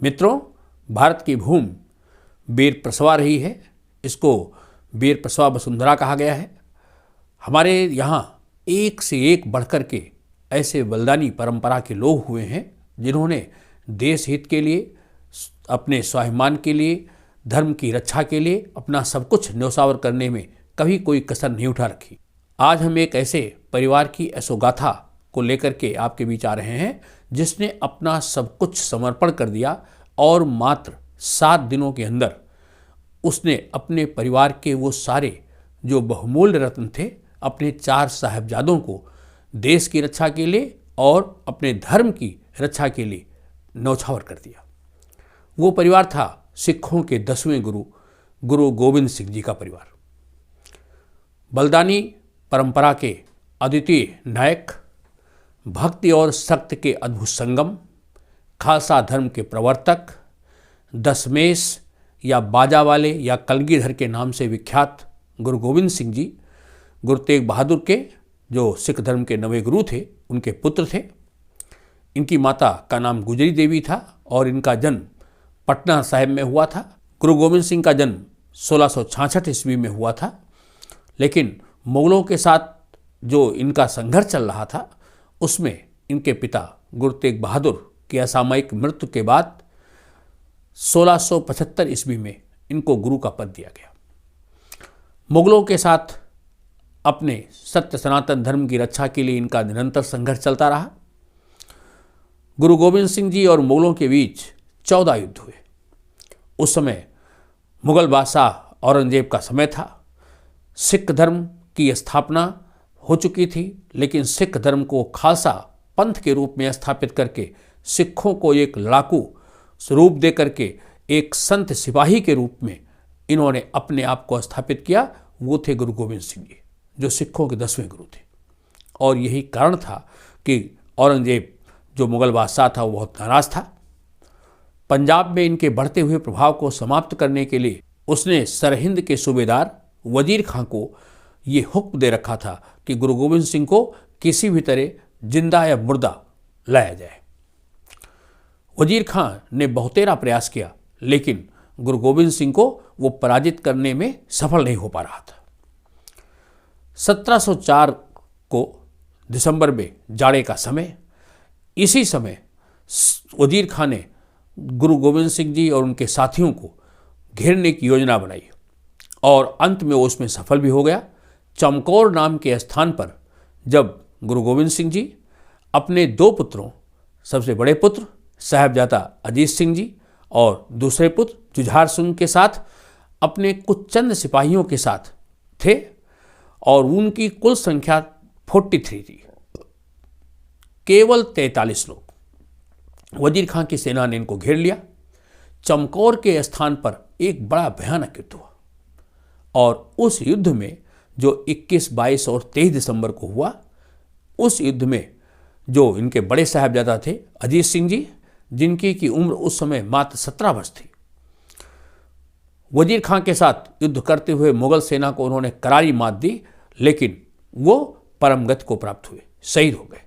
मित्रों, भारत की भूमि वीर प्रसवा रही है। इसको वीर प्रसवा वसुंधरा कहा गया है। हमारे यहाँ एक से एक बढ़कर के ऐसे बलिदानी परंपरा के लोग हुए हैं जिन्होंने देश हित के लिए, अपने स्वाभिमान के लिए, धर्म की रक्षा के लिए अपना सब कुछ न्योछावर करने में कभी कोई कसर नहीं उठा रखी। आज हम एक ऐसे परिवार की यशोगाथा को लेकर के आपके बीच आ रहे हैं जिसने अपना सब कुछ समर्पण कर दिया और मात्र 7 दिनों के अंदर उसने अपने परिवार के वो सारे जो बहुमूल्य रत्न थे, अपने 4 साहिबजादों को देश की रक्षा के लिए और अपने धर्म की रक्षा के लिए न्योछावर कर दिया। वो परिवार था सिखों के 10वें गुरु गोविंद सिंह जी का परिवार। बलिदानी परंपरा के अद्वितीय नायक, भक्ति और शक्ति के अद्भुत संगम, खालसा धर्म के प्रवर्तक, दशमेश या बाजा वाले या कलगीधर के नाम से विख्यात गुरु गोविंद सिंह जी गुरु तेग बहादुर के, जो सिख धर्म के 9वें गुरु थे, उनके पुत्र थे। इनकी माता का नाम गुजरी देवी था और इनका जन्म पटना साहिब में हुआ था। गुरु गोविंद सिंह का जन्म 1666 ईस्वी में हुआ था, लेकिन मुगलों के साथ जो इनका संघर्ष चल रहा था उसमें इनके पिता गुरु तेग बहादुर की असामयिक मृत्यु के बाद 1675 ईस्वी में इनको गुरु का पद दिया गया। मुगलों के साथ अपने सत्य सनातन धर्म की रक्षा के लिए इनका निरंतर संघर्ष चलता रहा। गुरु गोविंद सिंह जी और मुगलों के बीच 14 युद्ध हुए। उस समय मुगल बादशाह औरंगजेब का समय था। सिख धर्म की स्थापना हो चुकी थी, लेकिन सिख धर्म को खालसा पंथ के रूप में स्थापित करके सिखों को एक लड़ाकू स्वरूप दे करके एक संत सिपाही के रूप में इन्होंने अपने आप को स्थापित किया। वो थे गुरु गोविंद सिंह जी, जो सिखों के 10वें गुरु थे। और यही कारण था कि औरंगजेब जो मुगल बादशाह था वो बहुत नाराज था। पंजाब में इनके बढ़ते हुए प्रभाव को समाप्त करने के लिए उसने सरहिंद के सूबेदार वजीर खां को ये हुक्म दे रखा था कि गुरु गोविंद सिंह को किसी भी तरह जिंदा या मुर्दा लाया जाए। वजीर खां ने बहुतेरा प्रयास किया, लेकिन गुरु गोविंद सिंह को वो पराजित करने में सफल नहीं हो पा रहा था। 1704 को दिसंबर में जाड़े का समय, इसी समय वजीर खां ने गुरु गोविंद सिंह जी और उनके साथियों को घेरने की योजना बनाई और अंत में वो उसमें सफल भी हो गया। चमकौर नाम के स्थान पर जब गुरु गोविंद सिंह जी अपने 2 पुत्रों, सबसे बड़े पुत्र साहिबजादा अजीत सिंह जी और दूसरे पुत्र जुझार सिंह के साथ अपने कुछ चंद सिपाहियों के साथ थे और उनकी कुल संख्या 43 थी, केवल 43 लोग। वजीर खां की सेना ने इनको घेर लिया। चमकौर के स्थान पर एक बड़ा भयानक युद्ध हुआ और उस युद्ध में जो 21, 22 और 23 दिसंबर को हुआ, उस युद्ध में जो इनके बड़े साहबजादा थे अजीत सिंह जी, जिनकी की उम्र उस समय मात्र 17 वर्ष थी, वजीर खां के साथ युद्ध करते हुए मुगल सेना को उन्होंने करारी मात दी, लेकिन वो परम गति को प्राप्त हुए, शहीद हो गए।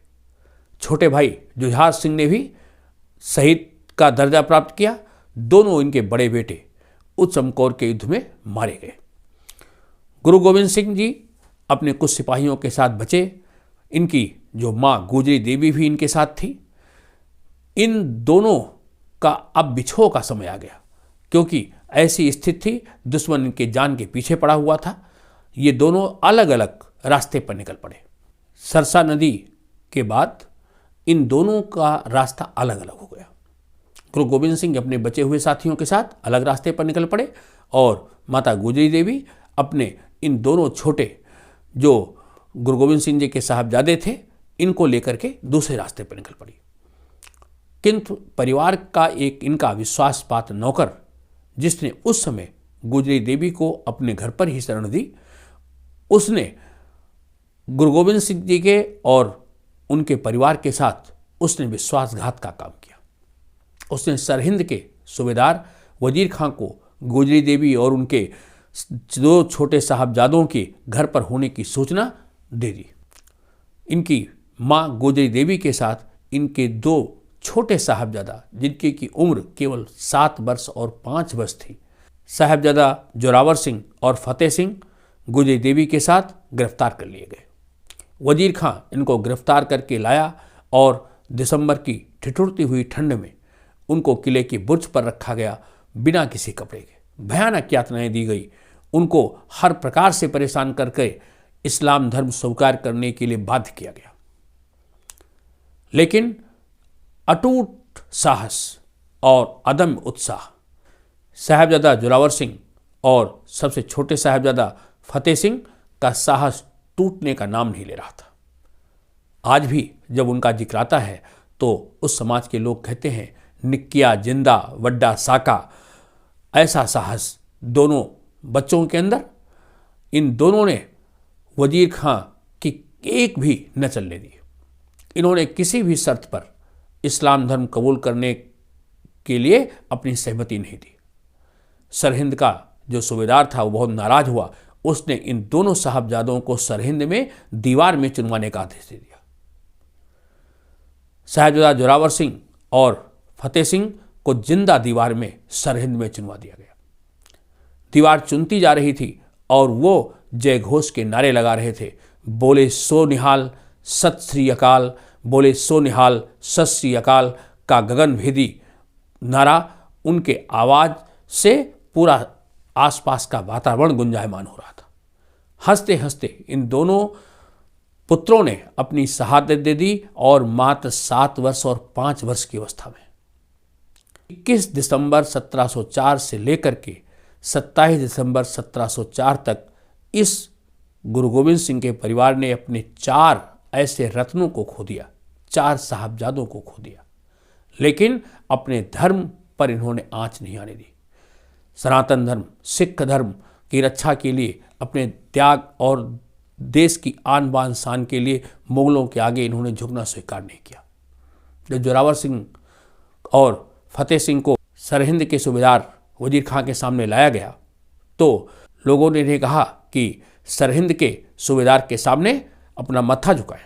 छोटे भाई जुझार सिंह ने भी शहीद का दर्जा प्राप्त किया। दोनों इनके बड़े बेटे उस चमकौर के युद्ध में मारे गए। गुरु गोविंद सिंह जी अपने कुछ सिपाहियों के साथ बचे। इनकी जो माँ गुजरी देवी भी इनके साथ थी। इन दोनों का अब बिछोह का समय आ गया, क्योंकि ऐसी स्थिति थी, दुश्मन इनके जान के पीछे पड़ा हुआ था। ये दोनों अलग अलग रास्ते पर निकल पड़े। सरसा नदी के बाद इन दोनों का रास्ता अलग अलग हो गया। गुरु गोविंद सिंह अपने बचे हुए साथियों के साथ अलग रास्ते पर निकल पड़े और माता गुजरी देवी अपने इन दोनों छोटे जो गुरु गोविंद सिंह जी के साहबजादे थे, इनको लेकर के दूसरे रास्ते पर निकल पड़ी। किंतु परिवार का एक इनका विश्वास पात्र नौकर, जिसने उस समय गुजरी देवी को अपने घर पर ही शरण दी, उसने गुरु गोविंद सिंह जी के और उनके परिवार के साथ उसने विश्वासघात का काम किया। उसने सरहिंद के सूबेदार वजीर खां को गुजरी देवी और उनके 2 छोटे साहबजादों के घर पर होने की सूचना दे दी। इनकी माँ गुजरी देवी के साथ इनके 2 छोटे साहबजादा जिनकी की उम्र केवल 7 वर्ष और 5 वर्ष थी, साहबजादा जोरावर सिंह और फतेह सिंह गुजरी देवी के साथ गिरफ्तार कर लिए गए। वजीर खां इनको गिरफ्तार करके लाया और दिसंबर की ठिठुरती हुई ठंड में उनको किले की बुर्ज पर रखा गया बिना किसी कपड़े के। भयानक यातनाएं दी गई। उनको हर प्रकार से परेशान करके इस्लाम धर्म स्वीकार करने के लिए बाध्य किया गया। लेकिन अटूट साहस और अदम्य उत्साह साहबजादा जोरावर सिंह और सबसे छोटे साहबजादा फतेह सिंह का साहस टूटने का नाम नहीं ले रहा था। आज भी जब उनका जिक्र आता है तो उस समाज के लोग कहते हैं, निक्किया जिंदा वड्डा साका। ऐसा साहस दोनों बच्चों के अंदर, इन दोनों ने वजीर खां की एक भी न चलने दी। इन्होंने किसी भी शर्त पर इस्लाम धर्म कबूल करने के लिए अपनी सहमति नहीं दी। सरहिंद का जो सूबेदार था वो बहुत नाराज हुआ। उसने इन दोनों साहबजादों को सरहिंद में दीवार में चुनवाने का आदेश दे दिया। साहबजादा जोरावर सिंह और फतेह सिंह को जिंदा दीवार में सरहिंद में चुनवा दिया गया। दीवार चुनती जा रही थी और वो जय घोष के नारे लगा रहे थे। बोले सो निहाल सत श्री अकाल, बोले सो निहाल सत श्री अकाल का गगन भेदी नारा, उनके आवाज से पूरा आसपास का वातावरण गुंजायमान हो रहा था। हंसते हंसते इन दोनों पुत्रों ने अपनी शहादत दे दी और मात्र 7 वर्ष और 5 वर्ष की अवस्था में 21 दिसंबर 1704 से लेकर के 27 दिसंबर 1704 तक इस गुरु गोविंद सिंह के परिवार ने अपने 4 ऐसे रत्नों को खो दिया, 4 साहबजादों को खो दिया। लेकिन अपने धर्म पर इन्होंने आंच नहीं आने दी। सनातन धर्म, सिख धर्म की रक्षा के लिए अपने त्याग और देश की आन बान शान के लिए मुगलों के आगे इन्होंने झुकना स्वीकार नहीं किया। जब जोरावर सिंह और फतेह सिंह को सरहिंद के सूबेदार वजीर खां के सामने लाया गया तो लोगों ने इन्हें कहा कि सरहिंद के सूबेदार के सामने अपना मत्था झुकाएं।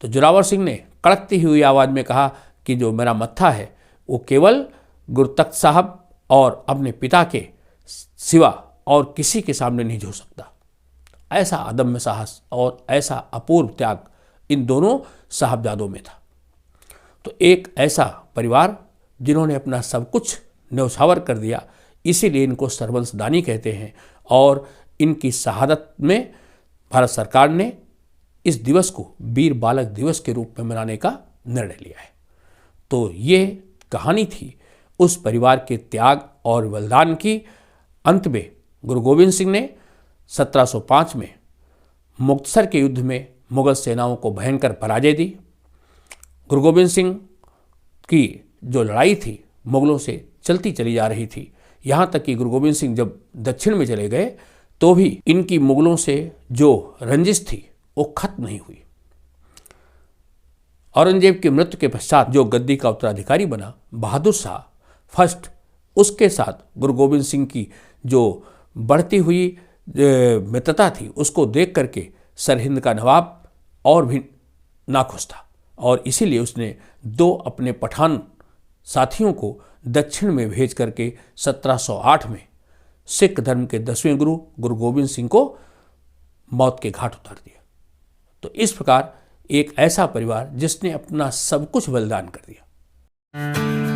तो जोरावर सिंह ने कड़कती हुई आवाज़ में कहा कि जो मेरा मत्था है वो केवल गुरु तख्त साहब और अपने पिता के सिवा और किसी के सामने नहीं झुक सकता। ऐसा अदम्य साहस और ऐसा अपूर्व त्याग इन दोनों साहबजादों में था। तो एक ऐसा परिवार जिन्होंने अपना सब कुछ न्यौछावर कर दिया, इसीलिए इनको सरवंशदानी कहते हैं। और इनकी शहादत में भारत सरकार ने इस दिवस को वीर बालक दिवस के रूप में मनाने का निर्णय लिया है। तो ये कहानी थी उस परिवार के त्याग और बलिदान की। अंत में गुरु गोविंद सिंह ने 1705 में मुक्तसर के युद्ध में मुगल सेनाओं को भयंकर पराजय दी। गुरु गोविंद सिंह की जो लड़ाई थी मुगलों से चलती चली जा रही थी, यहाँ तक कि गुरु गोविंद सिंह जब दक्षिण में चले गए तो भी इनकी मुगलों से जो रंजिश थी वो खत्म नहीं हुई। औरंगजेब की मृत्यु के पश्चात जो गद्दी का उत्तराधिकारी बना बहादुर शाह फर्स्ट, उसके साथ गुरु गोविंद सिंह की जो बढ़ती हुई मित्रता थी उसको देख करके सरहिंद का नवाब और भी नाखुश था और इसीलिए उसने 2 अपने पठान साथियों को दक्षिण में भेज करके 1708 में सिख धर्म के 10वें गुरु गुरु गोविंद सिंह को मौत के घाट उतार दिया। तो इस प्रकार एक ऐसा परिवार जिसने अपना सब कुछ बलिदान कर दिया।